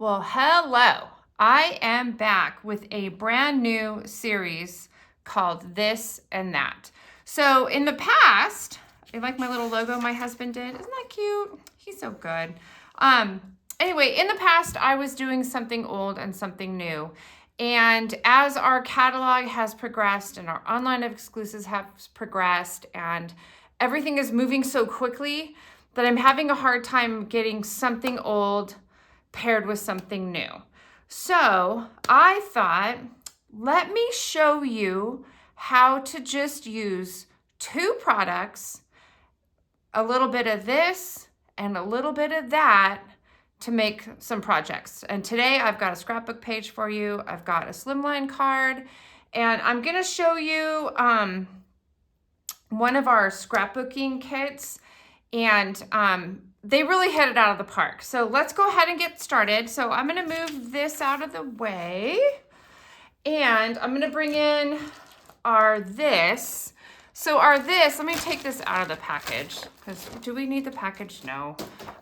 Well, hello. I am back with a brand new series called This and That. So in the past, I like my little logo my husband did. Isn't that cute? He's so good. Anyway, in the past, I was doing something old and something new. And as our catalog has progressed and our online exclusives have progressed and everything is moving so quickly that I'm having a hard time getting something old paired with something new. So I thought, let me show you how to just use two products, a little bit of this and a little bit of that to make some projects. And today I've got a scrapbook page for you. I've got a slimline card, and I'm gonna show you one of our scrapbooking kits, and they really hit it out of the park. So let's go ahead and get started. So I'm gonna move this out of the way, and I'm gonna bring in our this. So our this, let me take this out of the package, because do we need the package? No.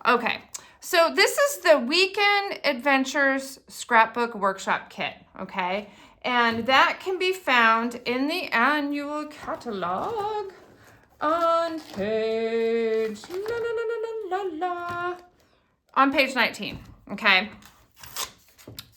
Okay, so this is the Weekend Adventures Scrapbook Workshop Kit, okay? And that can be found in the annual catalog on page, on page 19, okay?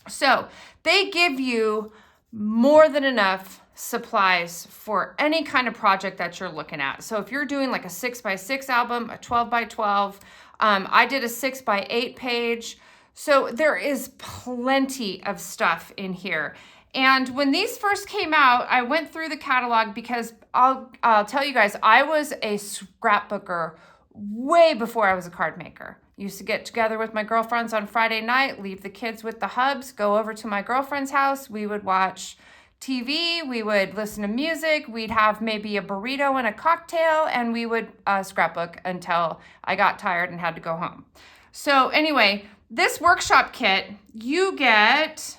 So they give you more than enough supplies for any kind of project that you're looking at. So if you're doing like a 6x6 album, a 12x12, I did a 6x8 page. So there is plenty of stuff in here. And when these first came out, I went through the catalog because I'll tell you guys, I was a scrapbooker way before I was a card maker. Used to get together with my girlfriends on Friday night, leave the kids with the hubs, go over to my girlfriend's house. We would watch TV, we would listen to music, we'd have maybe a burrito and a cocktail, and we would scrapbook until I got tired and had to go home. So anyway, this workshop kit, you get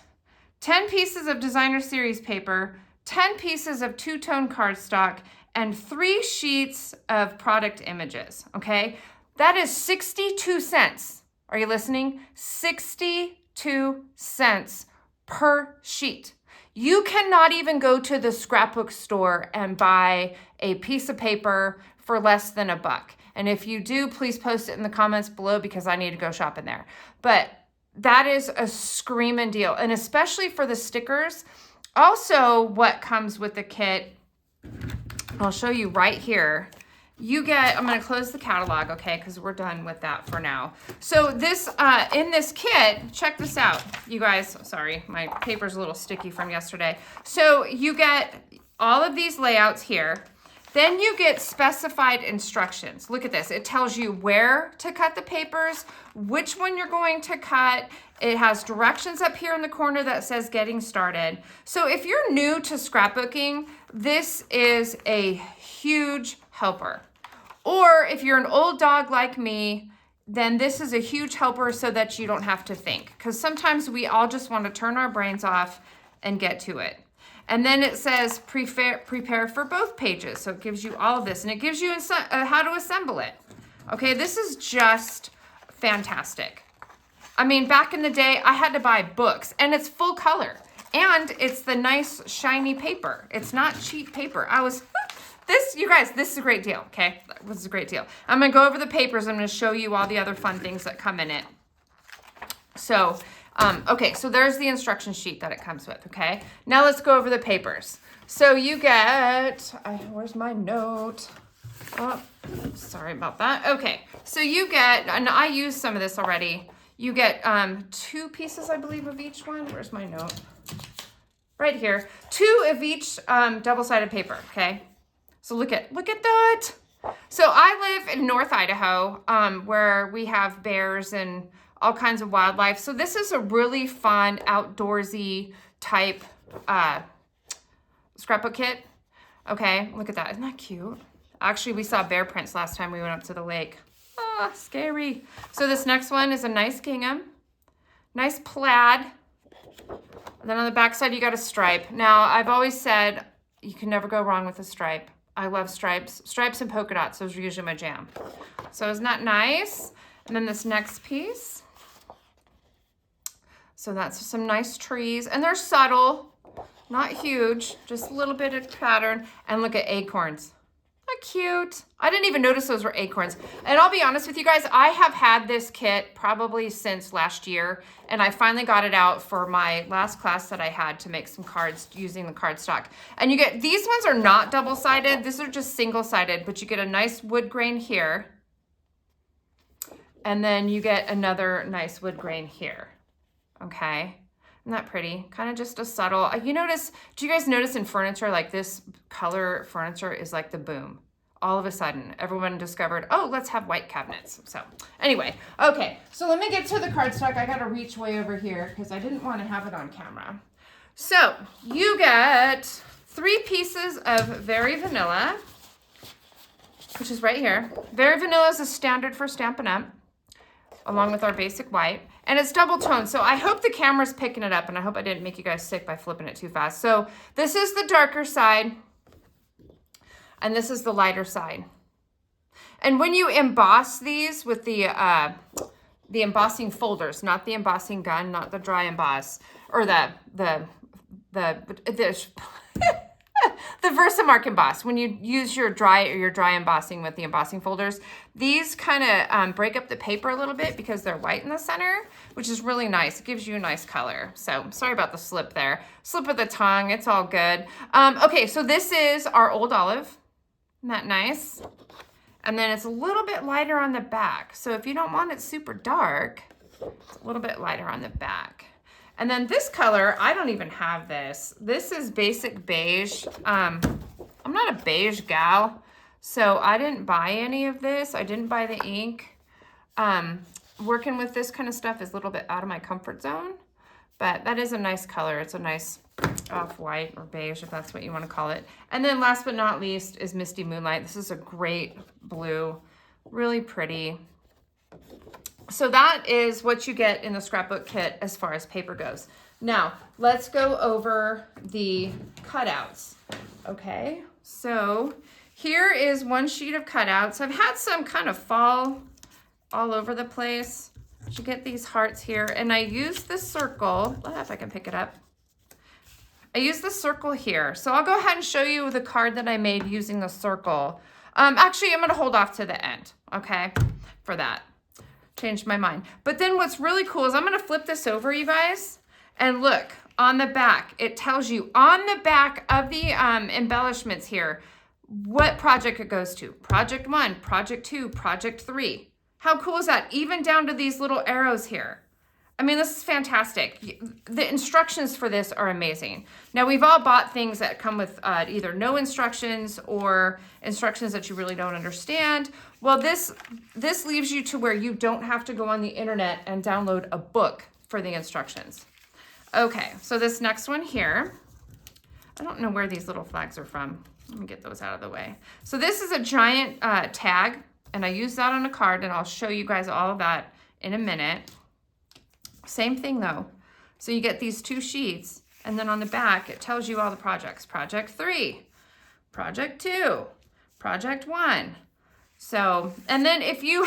10 pieces of designer series paper, 10 pieces of two-tone cardstock, and 3 sheets of product images, okay? That is 62 cents. Are you listening? 62 cents per sheet. You cannot even go to the scrapbook store and buy a piece of paper for less than $1. And if you do, please post it in the comments below because I need to go shopping there. But that is a screaming deal. And especially for the stickers. Also, what comes with the kit, I'll show you right here. You get, I'm going to close the catalog, okay, because we're done with that for now. So this, in this kit, check this out, you guys. Sorry, my paper's a little sticky from yesterday. So you get all of these layouts here. Then you get specified instructions. Look at this. It tells you where to cut the papers, which one you're going to cut. It has directions up here in the corner that says getting started. So if you're new to scrapbooking, this is a huge helper. Or if you're an old dog like me, then this is a huge helper so that you don't have to think. Because sometimes we all just want to turn our brains off and get to it. And then it says prepare for both pages. So it gives you all of this. And it gives you how to assemble it. Okay, this is just fantastic. I mean, back in the day, I had to buy books. And it's full color. And it's the nice, shiny paper. It's not cheap paper. You guys, this is a great deal, okay? This is a great deal. I'm going to go over the papers. I'm going to show you all the other fun things that come in it. So, okay, so there's the instruction sheet that it comes with, okay? Now let's go over the papers. So you get, where's my note? Oh, sorry about that. Okay, so you get, and I used some of this already. You get 2 pieces, I believe, of each one. Where's my note? Right here. 2 of each double-sided paper, okay? So look at that. So I live in North Idaho, where we have bears and all kinds of wildlife. So this is a really fun outdoorsy type scrapbook kit. Okay, look at that. Isn't that cute? Actually, we saw bear prints last time we went up to the lake. Ah, scary. So this next one is a nice gingham, nice plaid. And then on the back side, you got a stripe. Now, I've always said you can never go wrong with a stripe. I love stripes. Stripes and polka dots, those are usually my jam. So isn't that nice? And then this next piece. So that's some nice trees, and they're subtle, not huge, just a little bit of pattern. And look at acorns. Isn't that cute? I didn't even notice those were acorns. And I'll be honest with you guys, I have had this kit probably since last year, and I finally got it out for my last class that I had to make some cards using the cardstock. And you get, these ones are not double-sided, these are just single-sided, but you get a nice wood grain here, and then you get another nice wood grain here, okay? Isn't that pretty? Kind of just a subtle, do you guys notice in furniture, like this color furniture is like the boom. All of a sudden, everyone discovered, oh, let's have white cabinets. So anyway, okay, so let me get to the cardstock. I gotta reach way over here because I didn't want to have it on camera. So you get 3 pieces of Very Vanilla, which is right here. Very Vanilla is a standard for Stampin' Up, along with our basic white. And it's double toned, so I hope the camera's picking it up, and I hope I didn't make you guys sick by flipping it too fast. So this is the darker side, and this is the lighter side. And when you emboss these with the embossing folders, not the embossing gun, not the dry emboss, or the Versamark emboss, when you use your dry embossing with the embossing folders, these kind of break up the paper a little bit because they're white in the center, which is really nice. It gives you a nice color. So sorry about the slip there. Slip of the tongue, it's all good. Okay, so this is our Old Olive. Isn't that nice? And then it's a little bit lighter on the back. So if you don't want it super dark, it's a little bit lighter on the back. And then this color, I don't even have this. This is basic beige. I'm not a beige gal, so I didn't buy any of this. I didn't buy the ink. Working with this kind of stuff is a little bit out of my comfort zone, but that is a nice color. It's a nice off-white or beige, if that's what you want to call it. And then last but not least is Misty Moonlight. This is a great blue, really pretty. So that is what you get in the scrapbook kit as far as paper goes. Now, let's go over the cutouts, okay? So here is one sheet of cutouts. I've had some kind of fall all over the place. You get these hearts here, and I use the circle. If I can pick it up. I use the circle here. So I'll go ahead and show you the card that I made using the circle. Actually, I'm gonna hold off to the end, okay, for that. Changed my mind. But then what's really cool is I'm going to flip this over, you guys, and look on the back. It tells you on the back of the embellishments here what project it goes to. Project 1, Project 2, Project 3. How cool is that? Even down to these little arrows here. I mean, this is fantastic. The instructions for this are amazing. Now, we've all bought things that come with either no instructions or instructions that you really don't understand. Well, this leaves you to where you don't have to go on the internet and download a book for the instructions. Okay, so this next one here, I don't know where these little flags are from. Let me get those out of the way. So this is a giant tag, and I use that on a card, and I'll show you guys all of that in a minute. Same thing though. So you get these 2 sheets, and then on the back, it tells you all the projects. Project 3, Project 2, Project 1. So, and then if you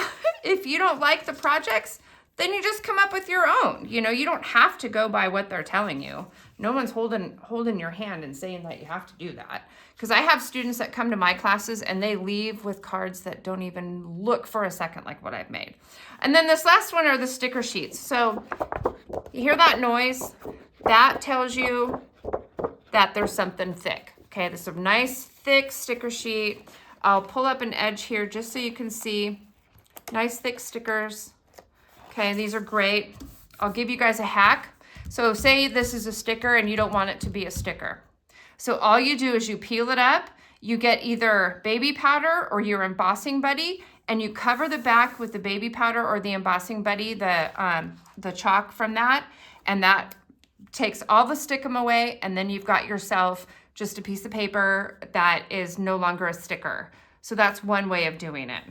don't like the projects, then you just come up with your own. You know, you don't have to go by what they're telling you. No one's holding your hand and saying that you have to do that. Because I have students that come to my classes and they leave with cards that don't even look for a second like what I've made. And then this last one are the sticker sheets. So you hear that noise? That tells you that there's something thick. Okay, this is a nice thick sticker sheet. I'll pull up an edge here just so you can see. Nice thick stickers. Okay, these are great. I'll give you guys a hack. So say this is a sticker and you don't want it to be a sticker. So all you do is you peel it up, you get either baby powder or your embossing buddy, and you cover the back with the baby powder or the embossing buddy, the chalk from that, and that takes all the stickum away, and then you've got yourself just a piece of paper that is no longer a sticker. So that's one way of doing it.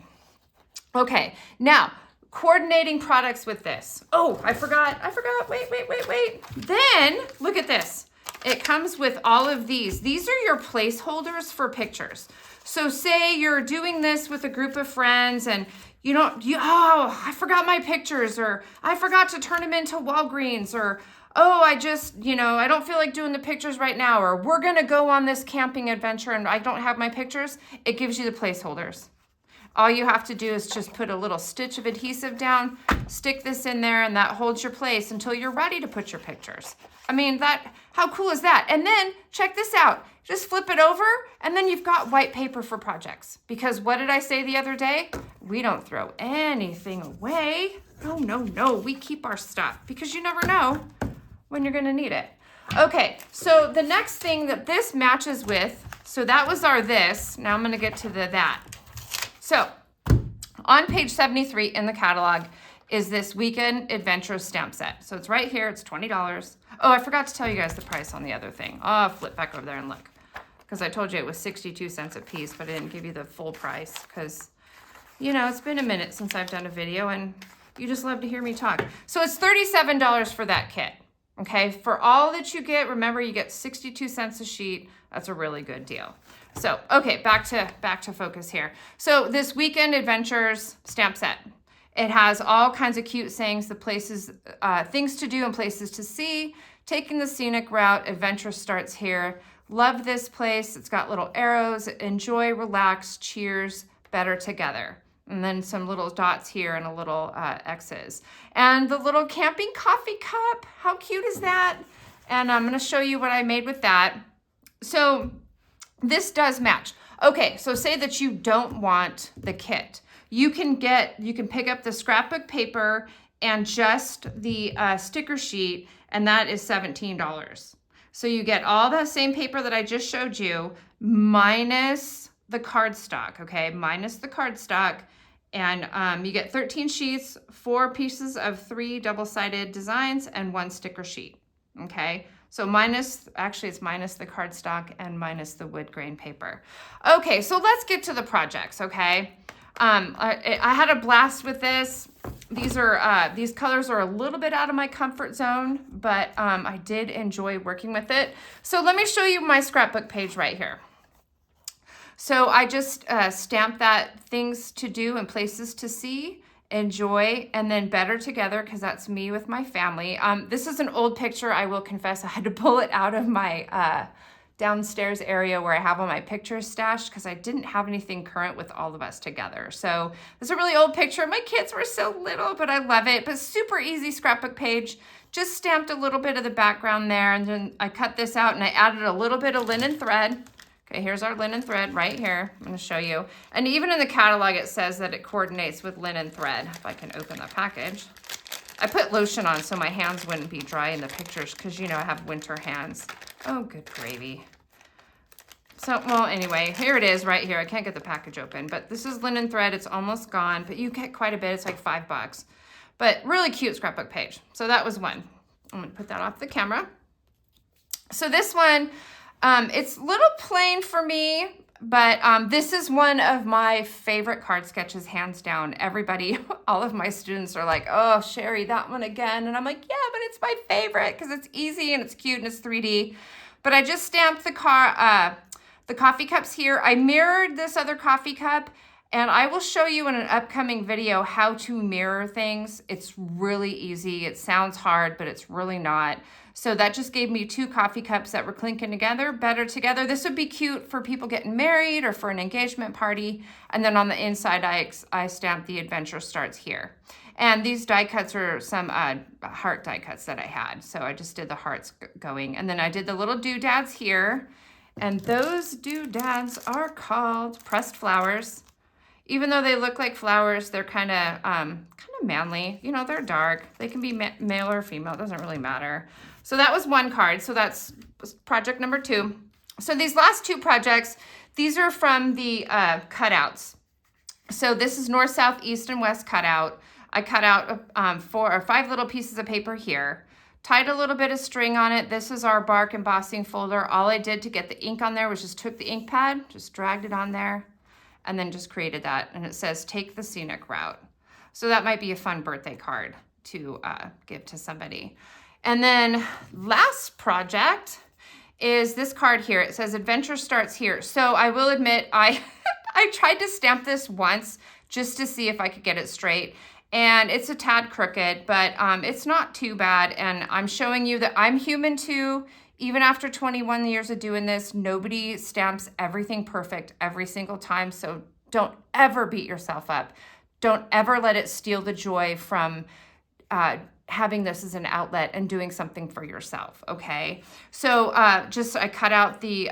Okay, now, coordinating products with this. Oh, I forgot, wait. Then, look at this. It comes with all of these. These are your placeholders for pictures. So say you're doing this with a group of friends and oh, I forgot my pictures, or I forgot to turn them into Walgreens, or oh, I just, I don't feel like doing the pictures right now, or we're going to go on this camping adventure and I don't have my pictures, it gives you the placeholders. All you have to do is just put a little stitch of adhesive down, stick this in there, and that holds your place until you're ready to put your pictures. I mean, how cool is that? And then check this out. Just flip it over, and then you've got white paper for projects. Because what did I say the other day? We don't throw anything away. No. We keep our stuff because you never know when you're gonna need it. Okay, so the next thing that this matches with, so that was our this. Now I'm gonna get to the that. So on page 73 in the catalog is this Weekend Adventure stamp set. So it's right here, it's $20. Oh, I forgot to tell you guys the price on the other thing. Oh, I'll flip back over there and look. Because I told you it was 62 cents a piece, but I didn't give you the full price because, it's been a minute since I've done a video and you just love to hear me talk. So it's $37 for that kit, okay? For all that you get, remember you get 62 cents a sheet. That's a really good deal. So, okay, back to focus here. So this Weekend Adventures stamp set, it has all kinds of cute sayings, the places, things to do and places to see. Taking the scenic route, adventure starts here. Love this place. It's got little arrows. Enjoy, relax, cheers, better together. And then some little dots here and a little X's. And the little camping coffee cup. How cute is that? And I'm going to show you what I made with that. So this does match. Okay, so say that you don't want the kit. You can pick up the scrapbook paper and just the sticker sheet, and that is $17. So you get all the same paper that I just showed you, minus the cardstock, okay? Minus the cardstock, and you get 13 sheets, 4 pieces of 3 double-sided designs, and 1 sticker sheet, okay? So it's minus the cardstock and minus the wood grain paper. Okay, so let's get to the projects, okay? I had a blast with this. These colors are a little bit out of my comfort zone, but I did enjoy working with it. So let me show you my scrapbook page right here. So I just stamped that things to do and places to see, enjoy, and then better together, because that's me with my family. This is an old picture. I will confess I had to pull it out of my downstairs area where I have all my pictures stashed because I didn't have anything current with all of us together. So this is a really old picture. My kids were so little, but I love it. But super easy scrapbook page. Just stamped a little bit of the background there, and then I cut this out and I added a little bit of linen thread. Okay, here's our linen thread right here. I'm gonna show you. And even in the catalog, it says that it coordinates with linen thread. If I can open the package. I put lotion on so my hands wouldn't be dry in the pictures because, I have winter hands. Oh, good gravy. So, well, anyway, here it is right here. I can't get the package open, but this is linen thread. It's almost gone, but you get quite a bit. It's like $5. But really cute scrapbook page. So that was one. I'm gonna put that off the camera. So this one, it's a little plain for me, but this is one of my favorite card sketches, hands down. Everybody, all of my students are like, oh, Sherry, that one again. And I'm like, yeah, but it's my favorite because it's easy and it's cute and it's 3D. But I just stamped the coffee cups here. I mirrored this other coffee cup, and I will show you in an upcoming video how to mirror things. It's really easy. It sounds hard, but it's really not. So that just gave me 2 coffee cups that were clinking together, better together. This would be cute for people getting married or for an engagement party. And then on the inside, I stamped the adventure starts here. And these die cuts are some heart die cuts that I had. So I just did the hearts going. And then I did the little doodads here. And those doodads are called pressed flowers. Even though they look like flowers, they're kind of manly. They're dark. They can be male or female. It doesn't really matter. So that was one card. So that's project number 2. So these last 2 projects, these are from the cutouts. So this is north, south, east, and west cutout. I cut out 4 or 5 little pieces of paper here. Tied a little bit of string on it. This is our bark embossing folder. All I did to get the ink on there was just took the ink pad, just dragged it on there, and then just created that. And it says, take the scenic route. So that might be a fun birthday card to give to somebody. And then last project is this card here. It says adventure starts here. So I will admit, I tried to stamp this once just to see if I could get it straight. and it's a tad crooked, but it's not too bad. And I'm showing you that I'm human too. Even after 21 years of doing this, nobody stamps everything perfect every single time. So don't ever beat yourself up. Don't ever let it steal the joy from having this as an outlet and doing something for yourself, okay? So I cut out the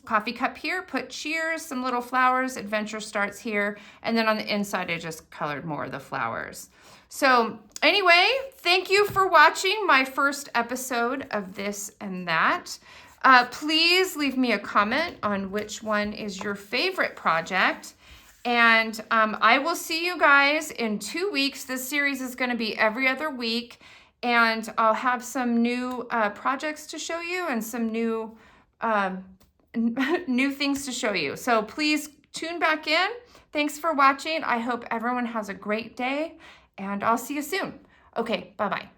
coffee cup here, put cheers, some little flowers, adventure starts here, and then on the inside, I just colored more of the flowers. So anyway, thank you for watching my first episode of This and That. Please leave me a comment on which one is your favorite project. And I will see you guys in 2 weeks. This series is going to be every other week. And I'll have some new projects to show you and some new new things to show you. So please tune back in. Thanks for watching. I hope everyone has a great day, and I'll see you soon. Okay, bye-bye.